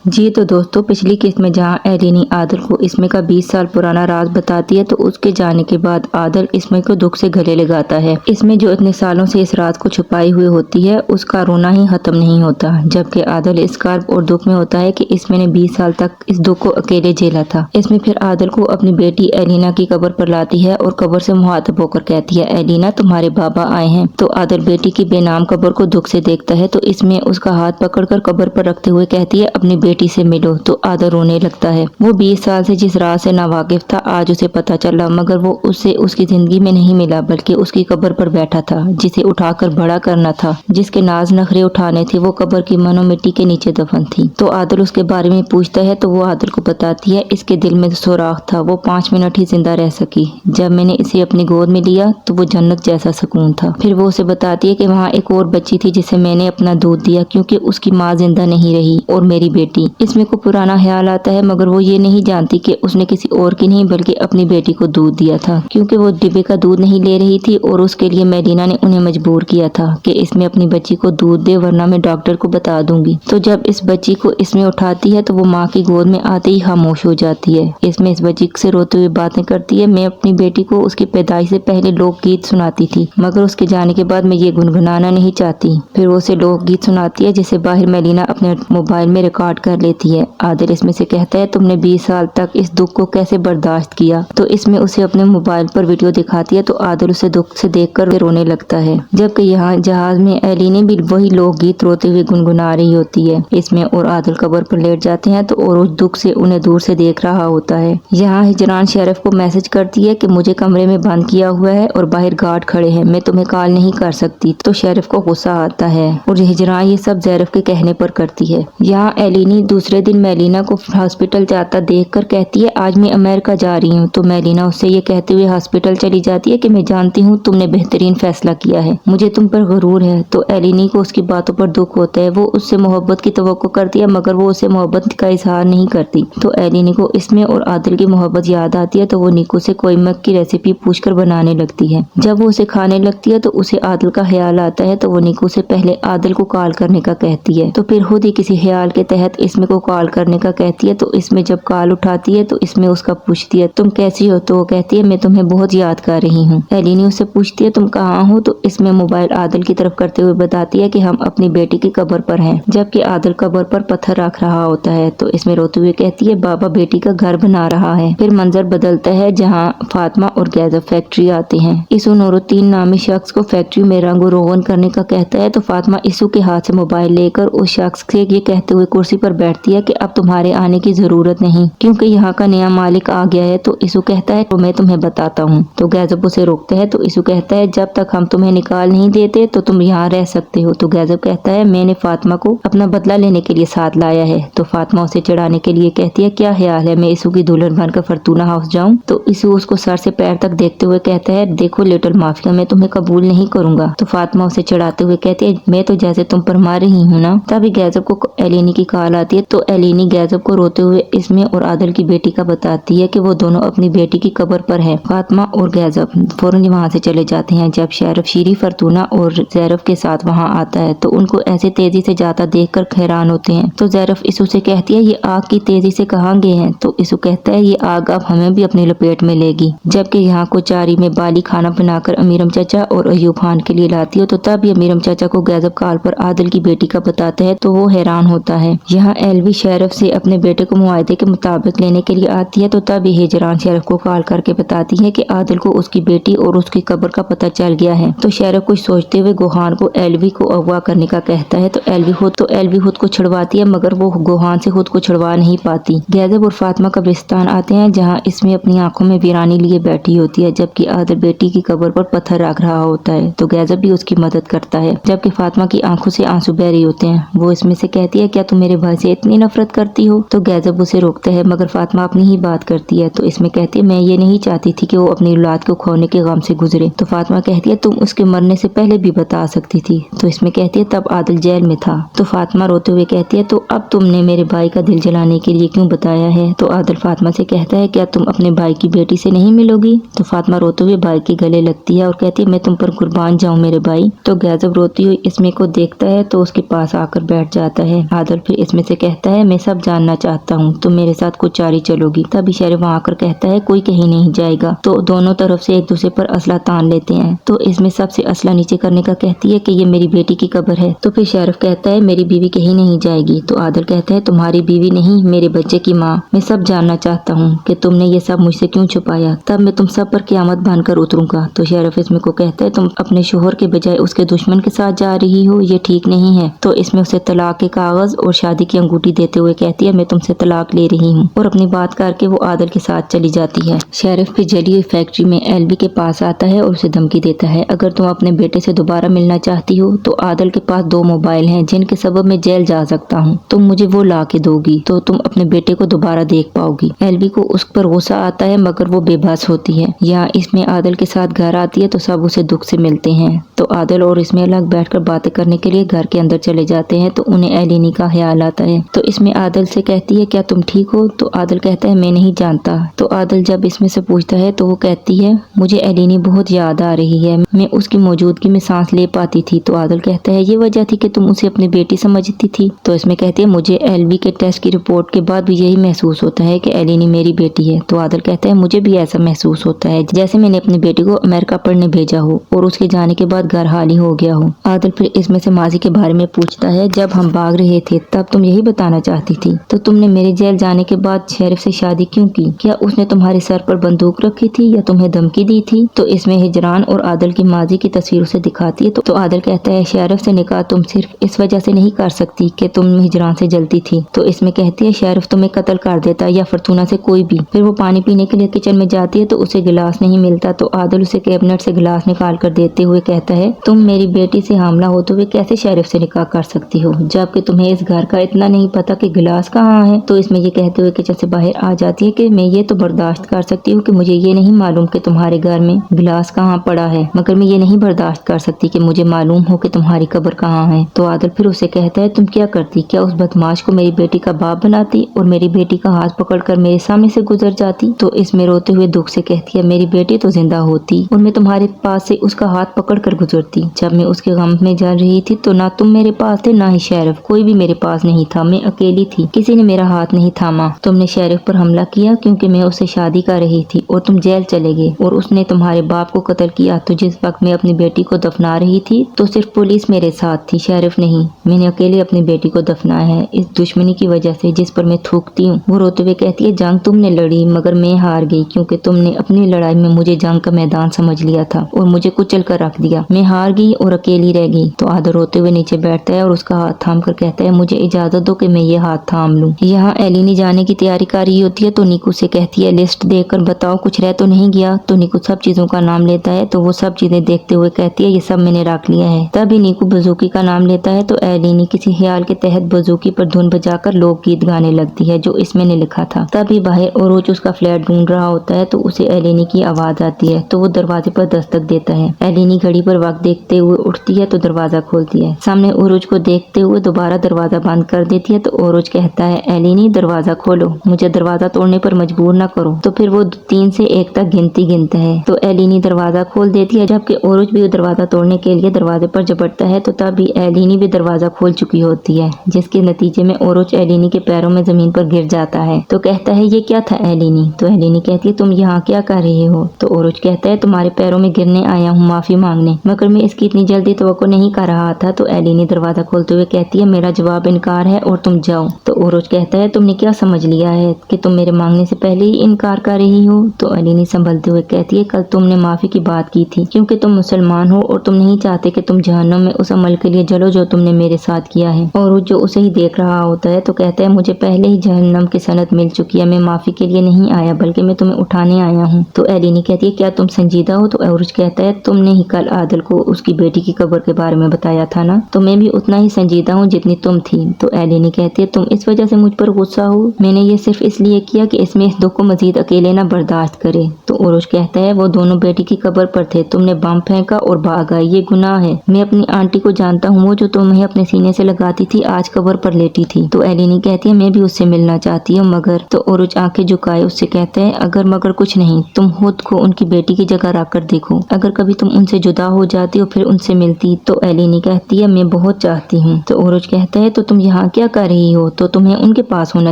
جی تو دوستو، پچھلی قسط میں جہاں ایلینی عادل کو اسمے کا 20 سال پرانا راز بتاتی ہے تو اس کے جانے کے بعد عادل اسمے کو دکھ سے گلے لگاتا ہے۔ اسمے جو اتنے سالوں سے اس راز کو چھپائے ہوئے ہوتی ہے، اس کا رونا ہی ختم نہیں ہوتا، جبکہ عادل اس کرب اور دکھ میں ہوتا ہے کہ اسمے نے 20 سال تک اس دکھ کو اکیلے جھیلا تھا۔ اسمے پھر عادل کو اپنی بیٹی ایلینا کی قبر پر لاتی ہے اور قبر سے مخاطب ہو کر کہتی ہے، ایلینا تمہارے بابا آئے ہیں۔ تو عادل بیٹی کی بے نام قبر کو دکھ سے دیکھتا ہے تو اسمے اس کا ہاتھ پکڑ کر قبر پر رکھتے ہوئے کہتی ہے، اپنی بیٹی سے ملو۔ تو عادل رونے لگتا ہے۔ وہ 20 سال سے جس راز سے ناواقف تھا، آج اسے پتہ چلا، مگر وہ اسے اس کی زندگی میں نہیں ملا بلکہ اس کی قبر پر بیٹھا تھا، جسے اٹھا کر بڑا کرنا تھا، جس کے ناز نخرے اٹھانے تھے، وہ قبر کی منو مٹی کے نیچے دفن تھی۔ تو عادل اس کے بارے میں پوچھتا ہے تو وہ عادل کو بتاتی ہے، اس کے دل میں سوراخ تھا، وہ 5 منٹ ہی زندہ رہ سکی۔ جب میں نے اسے اپنی گود میں لیا تو وہ جنت جیسا سکون تھا۔ پھر وہ اسے بتاتی ہے کہ وہاں ایک اور بچی تھی جسے میں نے اپنا دودھ دیا کیونکہ اس کی ماں زندہ نہیں رہی، اور میری بیٹی۔ اسمے کو پرانا خیال آتا ہے، مگر وہ یہ نہیں جانتی کہ اس نے کسی اور کی نہیں بلکہ اپنی بیٹی کو دودھ دیا تھا، کیونکہ وہ ڈبے کا دودھ نہیں لے رہی تھی اور اس کے لیے میلینا نے انہیں مجبور کیا تھا کہ اسمے اپنی بچی کو دودھ دے ورنہ میں ڈاکٹر کو بتا دوں گی۔ تو جب اس بچی کو اسمے اٹھاتی ہے تو وہ ماں کی گود میں آتے ہی خاموش ہو جاتی ہے۔ اسمے اس بچی سے روتے ہوئے باتیں کرتی ہے، میں اپنی بیٹی کو اس کی پیدائش سے پہلے لوک گیت سناتی تھی، مگر اس کے جانے کے بعد میں یہ گنگنانا نہیں چاہتی۔ پھر وہ اسے لوک گیت سناتی ہے جسے باہر میلینا اپنے موبائل میں ریکارڈ کر لیتی ہے۔ عادل اسمے سے کہتا ہے، تم نے 20 سال تک اس دکھ کو کیسے برداشت کیا؟ تو اسمے اسے اپنے موبائل پر ویڈیو دکھاتی ہے تو عادل اسے دکھ سے دیکھ کر رونے لگتا ہے، جبکہ یہاں جہاز میں ایلینی بھی وہی لوک گیت روتے ہوئے گنگنا رہی ہوتی ہے۔ اسمے اور عادل قبر پر لیٹ جاتے ہیں تو اور اس دکھ سے انہیں دور سے دیکھ رہا ہوتا ہے۔ یہاں ہجران شیرف کو میسج کرتی ہے کہ مجھے کمرے میں بند کیا ہوا ہے اور باہر گارڈ کھڑے ہیں، میں تمہیں کال نہیں کر سکتی۔ تو شیرف کو غصہ آتا ہے اور ہجران یہ سب زیرف کے کہنے پر کرتی ہے۔ یہاں ایلینی دوسرے دن میلینا کو ہاسپٹل جاتا دیکھ کر کہتی ہے، آج میں امریکہ جا رہی ہوں۔ تو میلینا اس سے یہ کہتے ہوئے ہاسپٹل چلی جاتی ہے کہ میں جانتی ہوں تم نے بہترین فیصلہ کیا ہے، مجھے تم پر غرور ہے۔ تو ایلینی کو اس کی باتوں پر دکھ ہوتا ہے، وہ اس سے محبت کی توقع کرتی ہے مگر وہ اسے محبت کا اظہار نہیں کرتی۔ تو ایلینی کو اسمے اور عادل کی محبت یاد آتی ہے تو وہ نیکو سے کوئمک کی ریسیپی پوچھ کر بنانے لگتی ہے۔ جب وہ اسے کھانے لگتی ہے تو اسے عادل کا خیال آتا ہے تو وہ نیکو سے پہلے عادل کو کال کرنے کا کہتی ہے، تو پھر خود ہی کسی خیال کے تحت اسمے کو کال کرنے کا کہتی ہے۔ تو اسمے جب کال اٹھاتی ہے تو اسمے اس کا پوچھتی ہے، تم کیسی ہو؟ تو وہ کہتی ہے، میں تمہیں بہت یاد کر رہی ہوں۔ ایلینی اس سے پوچھتی ہے، تم کہاں ہو؟ تو اسمے موبائل عادل کی طرف کرتے ہوئے بتاتی ہے کہ ہم اپنی بیٹی کی قبر پر ہیں، جبکہ عادل قبر پر پتھر رکھ رہا ہوتا ہے۔ تو اسمے روتے ہوئے کہتی ہے، بابا بیٹی کا گھر بنا رہا ہے۔ پھر منظر بدلتا ہے جہاں فاطمہ اور گیزب فیکٹری آتے ہیں۔ اسو نورالدین نامی شخص کو فیکٹری میں رنگ و روغن کرنے کا کہتا ہے تو فاطمہ اسو کے ہاتھ سے موبائل لے کر اس شخص سے یہ کہتے ہوئے کرسی پر بیٹھتی ہے کہ اب تمہارے آنے کی ضرورت نہیں کیونکہ یہاں کا نیا مالک آ گیا ہے۔ تو اسو کہتا ہے، تو میں تمہیں بتاتا ہوں۔ تو گیزب اسے روکتا ہے تو اسو کہتا ہے، جب تک ہم تمہیں نکال نہیں دیتے تو تم یہاں رہ سکتے ہو۔ تو گیزب کہتا ہے، میں نے فاطمہ کو اپنا بدلہ لینے کے لیے ساتھ لایا ہے۔ تو فاطمہ اسے چڑھانے کے لیے کہتی ہے، کیا خیال ہے میں اسو کی دلہن بن کر فرتونہ ہاؤس جاؤں؟ تو اسو اس کو سر سے پیر تک دیکھتے ہوئے کہتا ہے، دیکھو لٹل مافیا، میں تمہیں قبول نہیں کروں گا۔ تو فاطمہ اسے چڑھاتے ہوئے کہتی ہے، میں تو جیسے تم پر مار رہی ہوں نا۔ تبھی گیزب کو ایلینی کی کال آتی ہے تو ایلینی گیزب کو روتے ہوئے اسمے اور عادل کی بیٹی کا بتاتی ہے کہ وہ دونوں اپنی بیٹی کی قبر پر ہیں۔ فاطمہ اور گیزب فوراً وہاں سے چلے جاتے ہیں۔ جب شیرف شیری، فرتونہ اور زیرف کے ساتھ وہاں آتا ہے تو ان کو ایسے تیزی سے جاتا دیکھ کر حیران ہوتے ہیں۔ تو زیرف اسو سے کہتی ہے، یہ آگ کی تیزی سے کہاں گئے ہیں؟ تو اسو کہتا ہے، یہ آگ اب ہمیں بھی اپنی لپیٹ میں لے گی۔ جبکہ یہاں کوچاری میں بالی کھانا بنا کر امیرم چچا اور ایوب خان کے لیے لاتی ہو تو تب امیرم چچا کو گیزب کال پر عادل کی بیٹی کا بتاتا ہے تو وہ حیران ہوتا ہے۔ یہاں ایلوی شیرف سے اپنے بیٹے کو معاہدے کے مطابق لینے کے لیے آتی ہے تو تب یہ ہجران شیرف کو کال کر کے بتاتی ہے کہ عادل کو اس کی بیٹی اور اس کی قبر کا پتہ چل گیا ہے۔ تو شیرف کچھ سوچتے ہوئے گوہان کو ایلوی کو اغوا کرنے کا کہتا ہے تو ایلوی خود کو چھڑواتی ہے مگر وہ گوہان سے خود کو چھڑوا نہیں پاتی۔ گیزب اور فاطمہ قبرستان آتے ہیں جہاں اسمے اپنی آنکھوں میں ویرانی لیے بیٹھی ہوتی ہے جبکہ عادل بیٹی کی قبر پر پتھر رکھ رہا ہوتا ہے تو گیزب بھی اس کی مدد کرتا ہے جبکہ فاطمہ کی آنکھوں سے آنسو بہ رہے ہوتے ہیں۔ وہ اسمے سے کہتی ہے، کیا تم میرے بھائی سے اتنی نفرت کرتی ہو؟ تو گیزب اسے روکتا ہے مگر فاطمہ اپنی ہی بات کرتی ہے تو اسمے کہتی ہے، میں یہ نہیں چاہتی تھی کہ وہ اپنی اولاد کو کھونے کے غم سے گزرے۔ تو فاطمہ کہتی ہے، تم اس کے مرنے سے پہلے بھی بتا سکتی تھی۔ تو اسمے کہتی ہے، تب عادل جیل میں تھا۔ تو فاطمہ روتے ہوئے کہتی ہے، تو اب تم نے میرے بھائی کا دل جلانے کے لیے کیوں بتایا ہے؟ تو عادل فاطمہ سے کہتا ہے، کیا تم اپنے بھائی کی بیٹی سے نہیں ملو گی؟ تو فاطمہ روتے ہوئے بھائی کے گلے لگتی ہے اور کہتی ہے، میں تم پر قربان جاؤں میرے بھائی۔ تو گیزب روتی ہوئی اسمے کو دیکھتا ہے تو اس کے پاس آ کر بیٹھ جاتا ہے۔ عادل پھر اسمے से कहता है मैं सब जानना चाहता हूँ, तुम मेरे साथ कुछ जारी चलोगी। तभी शेरिफ वहाँ आकर कहता है कोई कहीं नहीं जाएगा। तो दोनों तरफ से एक दूसरे पर असला तान लेते हैं। तो इसमें सबसे असला नीचे करने का कहती है कि ये मेरी बेटी की कब्र है। तो फिर शेरिफ कहता है मेरी बीवी कहीं नहीं जाएगी। तो आदिल कहता है तुम्हारी बीवी नहीं, मेरे बच्चे की माँ। मैं सब जानना चाहता हूँ कि तुमने ये सब मुझसे क्यों छुपाया, तब मैं तुम सब पर क़यामत बांधकर उतरूंगा। तो शेरिफ इसमें को कहता है तुम अपने शोहर के बजाय उसके दुश्मन के साथ जा रही हो, ये ठीक नहीं है। तो इसमें उसे तलाक के कागज और शादी की अंगूठी देते हुए कहती है मैं तुमसे तलाक ले रही हूँ, और अपनी बात करके वो आदिल के साथ चली जाती है। शेरिफ फिर जली हुई फैक्ट्री में एल्वी के पास आता है और उसे धमकी देता है अगर तुम अपने बेटे से दोबारा मिलना चाहती हो तो आदिल के पास 2 मोबाइल हैं जिनके सबब मैं जेल जा सकता हूँ, तुम मुझे वो ला के दोगी तो तुम अपने बेटे को दोबारा देख पाओगी। एल्वी को उस पर गुस्सा आता है मगर वो बेबस होती है। यहाँ इसमें आदिल के साथ घर आती है तो सब उसे दुख से मिलते हैं। तो आदिल और इसमें अलग बैठकर बातें करने के लिए घर के अंदर चले जाते हैं। तो उन्हें एलिनी का ख्याल आता है। तो इसमें आदिल से कहती है क्या तुम ठीक हो। तो आदिल कहता है मैं नहीं जानता। तो आदिल जब इसमें से पूछता है तो वो कहती है मुझे एलिनी बहुत याद आ रही है, मैं उसकी मौजूदगी में सांस ले पाती थी। तो आदिल कहता है ये वजह थी कि तुम उसे अपनी बेटी समझती थी। तो इसमें कहती है मुझे एल्वी के टेस्ट की रिपोर्ट के बाद भी यही महसूस होता है कि एलिनी मेरी बेटी है। तो आदिल कहता है मुझे भी ऐसा महसूस होता है जैसे मैंने अपनी बेटी को अमेरिका पढ़ने भेजा हो और उसके जाने के बाद घर हाल ही हो गया हो। आदिल फिर इसमें से माजी के बारे में पूछता है जब हम भाग रहे थे तब तुम यही बताना चाहती थी, तो तुमने मेरे जेल जाने के बाद शेरिफ से शादी क्यों की, क्या उसने तुम्हारे सर पर बंदूक रखी थी या तुम्हें धमकी दी थी। तो इसमें हिजरान और आदिल की माजी की तस्वीर उसे दिखाती है। तो आदिल कहता है शेरिफ से निकाह तुम सिर्फ इस वजह से नहीं कर सकती कि तुम हिजरान से जलती थी। तो इसमें कहती है शेरिफ तुम्हें कत्ल कर देता या फरतूना से कोई भी। फिर वो पानी पीने के लिए किचन में जाती है तो उसे गिलास नहीं मिलता। तो आदिल उसे कैबिनेट से गिलास निकाल कर देते हुए कहता है तुम मेरी बेटी से हामला होते हुए कैसे शेरिफ से निकाह कर सकती हो जबकि तुम्हें इस घर का इतना नहीं पता कि गिलास कहाँ है। तो इसमें ये कहते हुए किचन से बाहर आ जाती है कि मैं ये तो बर्दाश्त कर सकती हूँ कि मुझे ये नहीं मालूम कि तुम्हारे घर में गिलास कहाँ पड़ा है, मगर मैं ये नहीं बर्दाश्त कर सकती कि मुझे मालूम हो कि तुम्हारी कब्र कहाँ है। तो आदिल फिर उसे कहता है तुम क्या करती, क्या उस बदमाश को मेरी बेटी का बाप बनाती और मेरी बेटी का हाथ पकड़कर मेरे सामने से गुजर जाती। तो इसमें रोते हुए दुख से कहती है मेरी बेटी तो जिंदा होती और मैं तुम्हारे पास से उसका हाथ पकड़ कर गुजरती। जब मैं उसके गम में जल रही थी तो ना तुम मेरे पास थे ना ही शेरिफ, कोई भी मेरे पास नहीं था, मैं अकेली थी, किसी ने मेरा हाथ नहीं थामा। तुमने शेरिफ पर हमला किया क्योंकि मैं उससे शादी कर रही थी और तुम जेल चले गए और उसने तुम्हारे बाप को कत्ल किया। तो जिस वक्त मैं अपनी बेटी को दफना रही थी तो सिर्फ पुलिस मेरे साथ थी, शेरिफ नहीं। मैंने अकेले अपनी बेटी को दफनाया है इस दुश्मनी की वजह से जिस पर मैं थूकती हूँ। वो रोते हुए कहती है जंग तुमने लड़ी मगर मैं हार गई क्योंकि तुमने अपनी लड़ाई में मुझे जंग का मैदान समझ लिया था और मुझे कुचल कर रख दिया, मैं हार गई और अकेली रह गई। तो आदिल रोते हुए नीचे बैठता है और उसका हाथ थाम कर कहता है मुझे इजाजत दो कि मैं ये हाथ थाम लूं। यहाँ एलिनी जाने की तैयारी कर रही होती है तो नीकू से कहती है लिस्ट देखकर बताओ कुछ रह तो नहीं गया। तो नीकू सब चीजों का नाम लेता है तो वो सब चीजें देखते हुए कहती है ये सब मैंने रख लिया है। तभी नीकू बजूकी का नाम लेता है तो एलिनी किसी ख्याल के तहत बजूकी पर धुन बजाकर लोकगीत गाने लगती है जो इसमें ने लिखा था। तभी बाहर ओरोज उसका फ्लैट ढूंढ रहा होता है तो उसे एलिनी की आवाज आती है तो वो दरवाजे पर दस्तक देता है। एलिनी घड़ी पर वक्त देखते हुए उठती है तो दरवाजा खोलती है। सामने ओरोज को देखते हुए दोबारा दरवाजा बंद कर देती है। तो ओरोज कहता है एलिनी दरवाजा खोलो, मुझे दरवाजा तोड़ने पर मजबूर न करो। तो फिर वो 3 से 1 तक गिनती गिनता है तो एलिनी दरवाजा खोल देती है जबकि ओरोज भी दरवाजा तोड़ने के लिए दरवाजे पर झपटता है। तो तभी एलिनी भी दरवाजा खोल चुकी होती है जिसके नतीजे में ओरोज एलिनी के पैरों में जमीन पर गिर जाता है। तो कहता है ये क्या था एलिनी। तो एलिनी कहती है तुम यहाँ क्या कर रही हो। तो ओरोज कहता है तुम्हारे पैरों में गिरने आया हूँ माफी मांगने, मगर मैं इसकी इतनी जल्दी तवक्को नहीं कर रहा था। तो एलिनी दरवाजा खोलते हुए कहती है मेरा जवाब इनकार है और तुम जाओ। तो ओरोज कहता है तुमने क्या समझ लिया है कि तुम मेरे मांगने से पहले ही इनकार कर रही हो। तो एलिनी संभलते हुए कहती है कल तुमने माफी की बात की थी क्योंकि तुम मुसलमान हो और तुम नहीं चाहते कि तुम जहन्नम में उस अमल के लिए जलो जो तुमने मेरे साथ किया है। और जो उसे ही देख रहा होता है तो कहता है मुझे पहले ही जहन्नम की सनद मिल चुकी है, मैं माफी के लिए नहीं आया बल्कि मैं तुम्हें उठाने आया हूँ। तो एलिनी कहती है क्या तुम संजीदा हो। तो ओरोज कहता है तुमने ही कल आदिल को उसकी बेटी की कब्र के बारे में बताया था ना, तो मैं भी उतना ही संजीदा हूँ जितनी तुम थी। तो एलिनी कहती है तुम इस वजह से मुझ पर गुस्सा हो, मैंने ये सिर्फ इसलिए किया कि इसमें इस दुख को मजीद अकेले ना बर्दाश्त करे। तो ओरोज कहता है वो दोनों बेटी की कब्र पर थे, तुमने बम फेंका और भाग आए, ये गुनाह है। मैं अपनी आंटी को जानता हूँ, वो जो तुम्हें अपने सीने से लगाती थी आज कब्र पर लेटी थी। तो एलिनी कहती है मैं भी उससे मिलना चाहती हूँ मगर। तो ओरोज आंखें झुकाए उससे कहता है अगर मगर कुछ नहीं, तुम खुद को उनकी बेटी की जगह रखकर देखो, अगर कभी तुम उनसे जुदा हो जाती हो फिर उनसे मिलती। तो एलिनी कहती है मैं बहुत चाहती हूँ। तो ओरोज कहता है तो तुम यहाँ क्या कर रही हो, तो तुम्हें उनके पास होना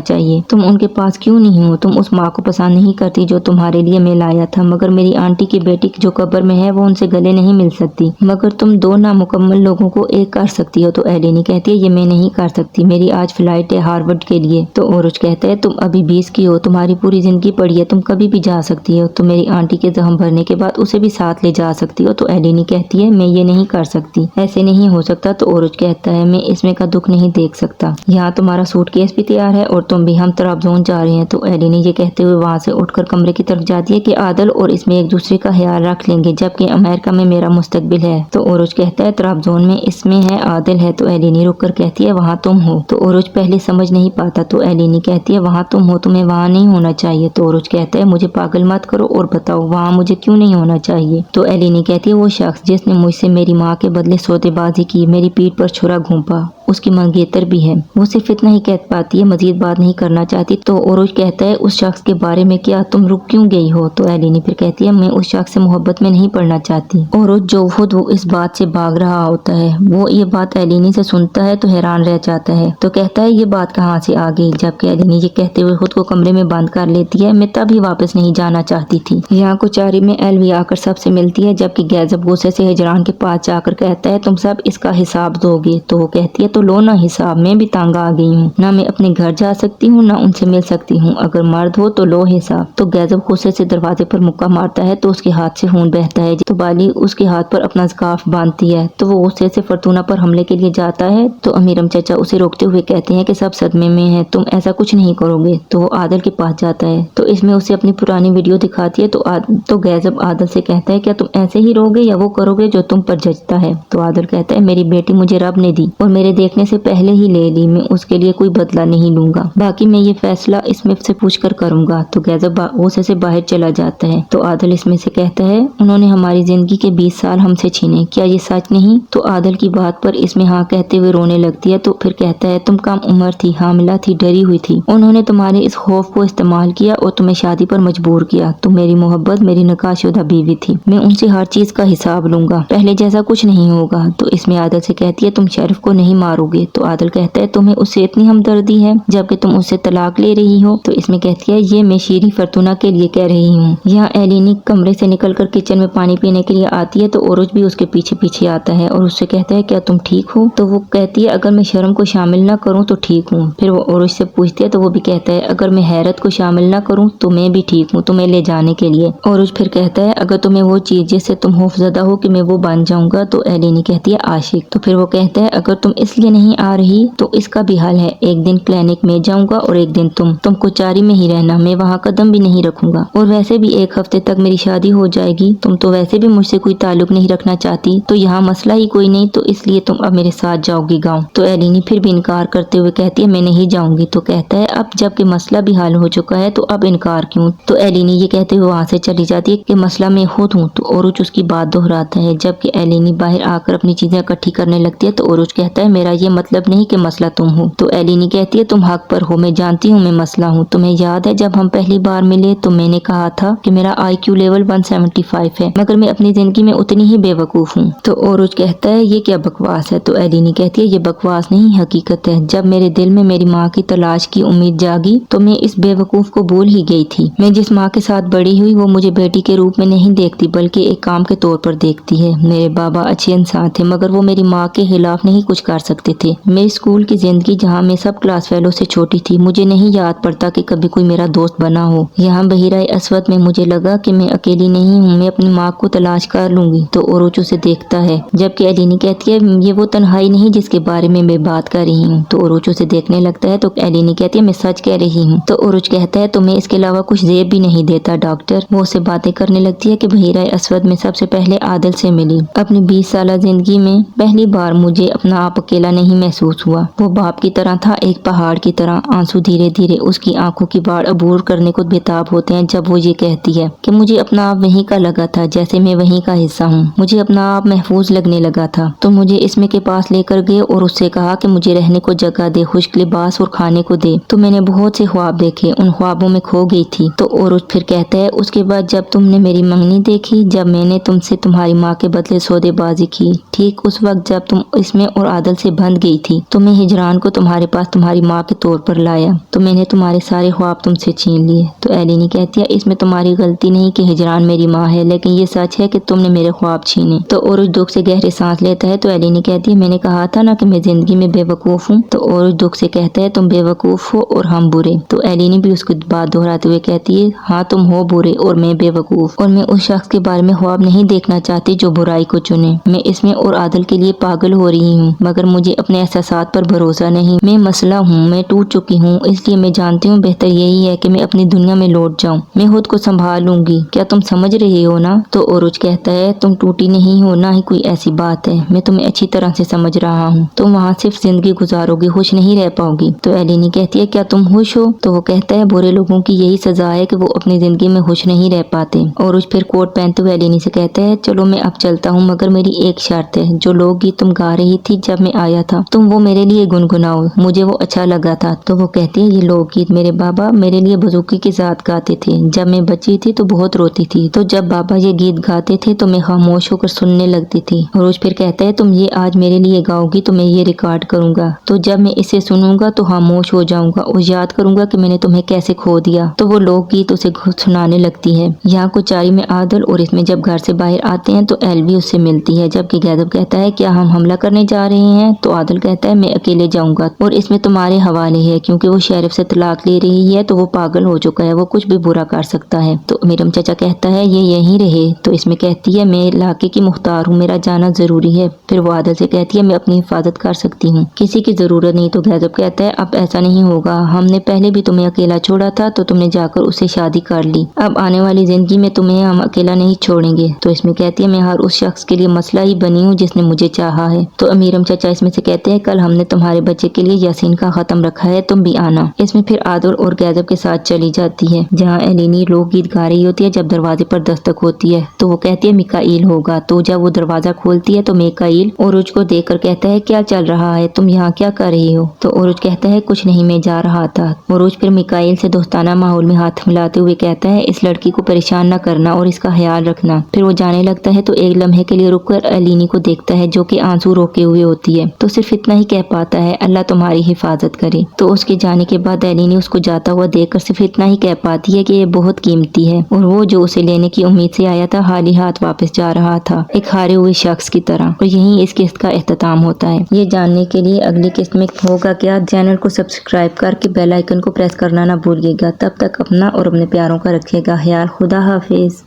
चाहिए। तुम उनके पास क्यों नहीं हो? तुम उस माँ को पसंद नहीं करती जो तुम्हारे लिए मैं लाया था, मगर मेरी आंटी की बेटी जो कब्र में है वो उनसे गले नहीं मिल सकती, मगर तुम दो नामुकम्मल लोगों को एक कर सकती हो। तो एलेनी कहती है ये मैं नहीं कर सकती, मेरी आज फ्लाइट है हार्वर्ड के लिए। तो ओरुच कहता है तुम अभी 20 की हो, तुम्हारी पूरी जिंदगी पड़ी है, तुम कभी भी जा सकती हो। तुम मेरी आंटी के जख्म भरने के बाद उसे भी साथ ले जा सकती हो। तो एलेनी कहती है मैं ये नहीं कर सकती, ऐसे नहीं हो सकता। तो ओरुच कहता है मैं इसमें का दुख नहीं देख सकता। यहाँ तुम्हारा सूटकेस भी तैयार है और तुम भी, हम तराबजोन जा रहे हैं। तो एलेनी ये कहते हुए वहाँ से उठकर कमरे की तरफ जाती है कि आदल और इसमें एक दूसरे का ख्याल रख लेंगे, जबकि अमेरिका में मेरा मुस्तकबिल है। तो ओरुच कहता है तराबजोन में इसमें है आदिल है। तो एलेनी रुक कर कहती है वहाँ तुम हो। तो ओरुच पहले समझ नहीं पाता। तो एलेनी कहती है वहाँ तुम हो, तुम्हें वहाँ नहीं होना चाहिए। तो ओरुच कहता है मुझे पागल मत करो और बताओ वहाँ मुझे क्यों नहीं होना चाहिए। तो एलेनी कहती है वो शख्स जिसने मुझसे मेरी माँ के बदले सौदेबाजी की, मेरी पीठ पर छुरा घोंपा, उसकी मंगेतर भी है। वो सिर्फ इतना ही कह पाती है, मजीद बात नहीं करना चाहती। तो ओरुच कहता है उस शख्स के बारे में क्या, तुम रुक क्यों गई हो? तो एलेनी फिर कहती है मैं उस शख्स से मोहब्बत में नहीं पड़ना चाहती। ओरुच जो खुद वो इस बात से भाग रहा होता है, वो ये बात एलेनी से सुनता है तो हैरान रह जाता है। तो कहता है ये बात कहाँ से आ गई, जबकि एलेनी ये कहते हुए खुद को कमरे में बंद कर लेती है, मैं तभी वापस नहीं जाना चाहती थी। यहाँ कुचारी में एलवी आकर सबसे मिलती है, जबकि गैजब गुस्से से हिजरान के पास जाकर कहता है तुम सब इसका हिसाब दोगे। तो वो कहती है तो लो ना हिसाब, मैं भी तंग आ गई हूँ, ना मैं अपने घर जा सकती हूँ ना उनसे मिल सकती हूँ, अगर मर्द हो तो लो हिसाब। तो गैजब गुस्से से दरवाजे पर मुक्का मारता है तो उसके हाथ से खून बहता है। तो बाली उसके हाथ पर अपना स्कार्फ बांधती है। तो वो गुस्से से फरतूना पर हमले के लिए जाता है। तो अमीरम चाचा उसे रोकते हुए कहते हैं कि सब सदमे में है, तुम ऐसा कुछ नहीं करोगे। तो वो आदल के पास जाता है। तो इसमें उसे अपनी पुरानी वीडियो दिखाती है। तो गैजब आदल से कहता है क्या तुम ऐसे ही रहोगे या वो करोगे जो तुम पर जचता है? तो आदल कहता है मेरी बेटी मुझे रब ने दी और मेरे देखने से पहले ही ले ली, मैं उसके लिए कोई बदला नहीं लूंगा, बाकी मैं ये फैसला इसमें से पूछ कर करूंगा। तो गैजब गुस्से से बाहर चला जाता है। तो आदल इसमें से कहता है उन्होंने हमारी जिंदगी के 20 साल हमसे छीने, क्या ये सच नहीं? तो आदल की बात पर इसमें हाँ कहते हुए रोने लगती है। तो फिर कहता है तुम कम उम्र थी, हामिला थी, डरी हुई थी, उन्होंने तुम्हारे इस खौफ को इस्तेमाल किया और तुम्हें शादी पर मजबूर किया। तुम मेरी मोहब्बत, मेरी निकाहशुदा बीवी थी, मैं उनसे हर चीज का हिसाब लूंगा, पहले जैसा कुछ नहीं होगा। तो इसमें आदल से कहती है तुम शरीफ को नहीं मारोगे। तो आदल कहता है तुम्हें उससे इतनी हमदर्दी है जबकि तुम उससे तलाक ले रही हो। तो इसमें कहती है ये मैं शीरी फरतूना के लिए कह रही हूँ। यहाँ एलेनी कमरे से निकलकर किचन में पानी पीने के लिए आती है। तो ओरुच भी उसके पीछे पीछे आता है और उससे कहता है क्या तुम ठीक हो? तो वो कहती है अगर मैं शर्म को शामिल ना करूँ तो ठीक हूँ। फिर वो ओरुच से पूछती है तो वो भी कहता है अगर मैं हैरत को शामिल ना करूँ तो मैं भी ठीक हूँ तुम्हें ले जाने के लिए। ओरुच फिर कहता है अगर तुम्हें वो चीज जिससे तुम खौफजदा हो कि मैं वो बन जाऊंगा। तो एलेनी कहती है आशिक। तो फिर वो कहता है अगर तुम इसलिए नहीं आ रही तो इसका भी हल है, एक दिन क्लिनिक में जाऊंगा और एक दिन तुम कुचारी में ही रहना, मैं वहाँ कदम भी नहीं रखूंगा। और वैसे भी एक हफ्ते तक मेरी शादी हो जाएगी, तुम तो वैसे भी मुझसे कोई ताल्लुक नहीं रखना चाहती, तो यहाँ मसला ही कोई नहीं, तो इसलिए तुम अब मेरे साथ जाओगी गाँव। तो एलेनी फिर भी इनकार करते हुए कहती है मैं नहीं जाऊंगी। तो कहता है अब जबकि मसला भी हल हो चुका है तो अब इनकार क्यों? तो एलेनी ये कहते हुए वहाँ से चली जाती है कि मसला मैं खुद हूँ। तो ओरुच उसकी बात दोहराता है। जबकि एलेनी बाहर आकर अपनी चीजें इकट्ठी करने लगती है। तो ओरुच कहता है मेरा ये मतलब नहीं कि मसला तुम हो। तो एलेनी कहती है तुम हक पर हो, मैं जानती हूँ मैं मसला हूँ। तुम्हें याद है जब हम पहली बार मिले तो मैंने कहा था कि मेरा IQ लेवल 175 है, मगर मैं अपनी जिंदगी में उतनी ही बेवकूफ हूँ। तो ओरुच कहता है ये क्या बकवास है? तो एलेनी कहती है ये बकवास नहीं हकीकत है। जब मेरे दिल में मेरी माँ की तलाश की उम्मीद जागी तो मैं इस बेवकूफ को भूल ही गई थी। मैं जिस माँ के साथ बड़ी हुई वो मुझे बेटी के रूप में नहीं देखती बल्कि एक काम के तौर पर देखती है। मेरे बाबा अच्छे इंसान थे मगर वो मेरी माँ के खिलाफ नहीं कुछ कर सकते थे। मेरी स्कूल की जिंदगी जहाँ मैं सब क्लास फेलो से छोटी थी, मुझे नहीं याद पड़ता कि कभी कोई मेरा दोस्त बना हो। यहाँ बहिराए अस्वद में मुझे लगा कि मैं अकेली नहीं हूँ, मैं अपनी माँ को तलाश कर लूंगी। तो ओरुच उसे देखता है। जबकि एलेनी कहती है ये वो तन्हाई नहीं जिसके बारे में मैं बात कर रही हूँ। तो ओरुच उसे देखने लगता है। तो एलेनी कहती है मैं सच कह रही हूँ। तो ओरुच कहता है तुम्हें इसके अलावा कुछ जेब भी नहीं देता डॉक्टर। वो उससे बातें करने लगती है कि बहिराए अस्वद में सबसे पहले आदिल से मिली। अपनी 20 साल जिंदगी में पहली बार मुझे अपना आप अकेला नहीं महसूस हुआ। वो बाप की तरह था, एक पहाड़ की तरह। आंसू धीरे धीरे उसकी आंखों की बाढ़ अबूर करने को बेताब होते हैं जब वो ये कहती है कि मुझे अपना आप वहीं का लगा था जैसे मैं वहीं का हिस्सा हूँ। मुझे अपना आप महफूज लगने लगा था। तो मुझे इसमें के पास लेकर गए और उससे कहा कि मुझे रहने को जगह दे, खुश्क लिबास और खाने को दे। तो मैंने बहुत से ख्वाब देखे, उन ख्वाबों में खो गई थी। तो और फिर कहता है उसके बाद जब तुमने मेरी मंगनी देखी, जब मैंने तुमसे तुम्हारी माँ के बदले सौदेबाजी की, ठीक उस वक्त जब तुम इसमें और आदल से बंध गई थी, तो मैं हिजरान को तुम्हारे पास तुम्हारी माँ के तौर पर लाया, तो मैंने तुम्हारे सारे ख्वाब तुमसे छीन लिए। तो एलिनी कहती है इसमें तुम्हारी गलती नहीं कि हिजरान मेरी माँ है, लेकिन ये सच है कि तुमने मेरे ख्वाब छीने। तो ओरुज दुख से गहरी सांस लेता है। तो एलिनी कहती है मैंने कहा था ना कि मैं जिंदगी में बेवकूफ हूँ। तो ओरुज दुख से कहता है तुम बेवकूफ हो और हम बुरे। तो एलिनी भी उसकी बात दोहराते हुए कहती है हाँ तुम हो बुरे और मैं बेवकूफ, और मैं उस शख्स के बारे में ख्वाब नहीं देखना चाहती जो बुराई को चुने। मैं इसमें और आदल के लिए पागल हो रही हूँ, मगर मुझे अपने एहसासात पर भरोसा नहीं। मैं मसला हूँ, मैं टूट चुकी हूँ, इसलिए मैं जानती हूँ बेहतर यही है कि मैं अपनी दुनिया में लौट जाऊँ। मैं खुद को संभाल लूंगी, क्या तुम समझ रही हो ना? तो ओरुज कहता है तुम टूटी नहीं हो, ना ही कोई ऐसी बात है, मैं तुम्हें अच्छी तरह से समझ रहा हूँ। तुम वहाँ सिर्फ जिंदगी गुजारोगी, खुश नहीं रह पाओगी। तो एलिनी कहती है क्या तुम खुश हो? तो वो कहता है बुरे लोगों की यही सजा है कि वो अपनी जिंदगी में खुश नहीं रह पाते। ओरुज फिर कोट पहनते हुए एलिनी से कहता है चलो मैं अब चलता हूँ, मगर मेरी एक शर्त है, जो लोकगीत तुम गा रही थी जब मैं आया था तुम वो मेरे लिए गुनगुनाओ, मुझे वो अच्छा लगा था। तो वो कहती है ये लोकगीत मेरे बाबा मेरे लिए बजूकी के साथ गाते थे, जब मैं बच्ची थी तो बहुत रोती थी, तो जब बाबा ये गीत गाते थे तो मैं खामोश होकर सुनने लगती थी। ओरुज फिर कहता है तुम ये आज मेरे लिए गाओगी तो मैं ये रिकॉर्ड करूंगा, तो जब मैं इसे सुनूंगा तो खामोश हो जाऊंगा और याद करूंगा कि मैंने तुम्हें कैसे खो दिया। तो वो लोकगीत उसे सुनाने लगती है। यहाँ कुचारी में आदल और इसमें जब घर से बाहर आते हैं तो एल्वी उससे मिलती है, जबकि गैदब कहता है क्या हम हमला करने जा रहे हैं? तो आदल कहता है मैं अकेले जाऊंगा और इसमें तुम्हारे हवाले है, क्योंकि वो शेरिफ से तलाक ले रही है तो वो पागल हो चुका है, वो कुछ भी बुरा कर सकता है। तो मीरम चाचा कहता है ये यहीं रहे। तो इसमें कहती है मैं इलाके की मुख्तार हूँ, मेरा जाना जरूरी है। फिर वो आदल से कहती है मैं अपनी हिफाजत कर सकती हूँ, किसी की जरूरत नहीं। तो गैदब कहता है अब ऐसा नहीं होगा, हमने पहले भी तुम्हें अकेला छोड़ा था तो तुमने जाकर उससे शादी कर ली, अब आने वाली जिंदगी में तुम्हें हम अकेला नहीं छोड़ेंगे। तो इसमें कहती है मैं हर उस शख्स के लिए मसला ही बनी हूँ जिसने मुझे चाहा है। तो अमीरम चाचा इसमें से कहते हैं कल हमने तुम्हारे बच्चे के लिए यासीन का खत्म रखा है, तुम भी आना। इसमें फिर आदल और गैदब के साथ चली जाती है, जहाँ एलिनी लोकगीत गा रही होती है। जब दरवाजे पर दस्तक होती है तो वो कहती है मिकाईल होगा। तो जब वो दरवाजा खोलती है तो मिकाईल ओरुज को देखकर कहता है क्या चल रहा है, तुम यहाँ क्या कर रही हो? तो ओरुज कहता है कुछ नहीं, मैं जा रहा था। ओरुज फिर मिकाईल से दोस्ताना माहौल में हाथ मिलाते हुए कहता है इस लड़की को परेशान न करना और इसका ख्याल रखना। फिर वो जाने लगता है तो एक लम्हे के लिए रुककर एलिनी को देखता है जो कि आंसू रोके हुए होती है, तो सिर्फ इतना ही कह पाता है अल्लाह तुम्हारी हिफाजत करे। तो उसके जाने के बाद एलिनी उसको जाता हुआ देखकर सिर्फ इतना ही कह पाती है कि ये बहुत कीमती है, और वो जो उसे लेने की उम्मीद से आया था खाली हाथ वापस जा रहा था, एक हारे हुए शख्स की तरह। और यहीं इस किस्त का इख्तिताम होता है। ये जानने के लिए अगली किस्त में होगा क्या, चैनल को सब्सक्राइब करके बेल आइकन को प्रेस करना ना भूलिएगा। तब तक अपना और अपने प्यारों का रखिएगा ख्याल। खुदा हाफिज।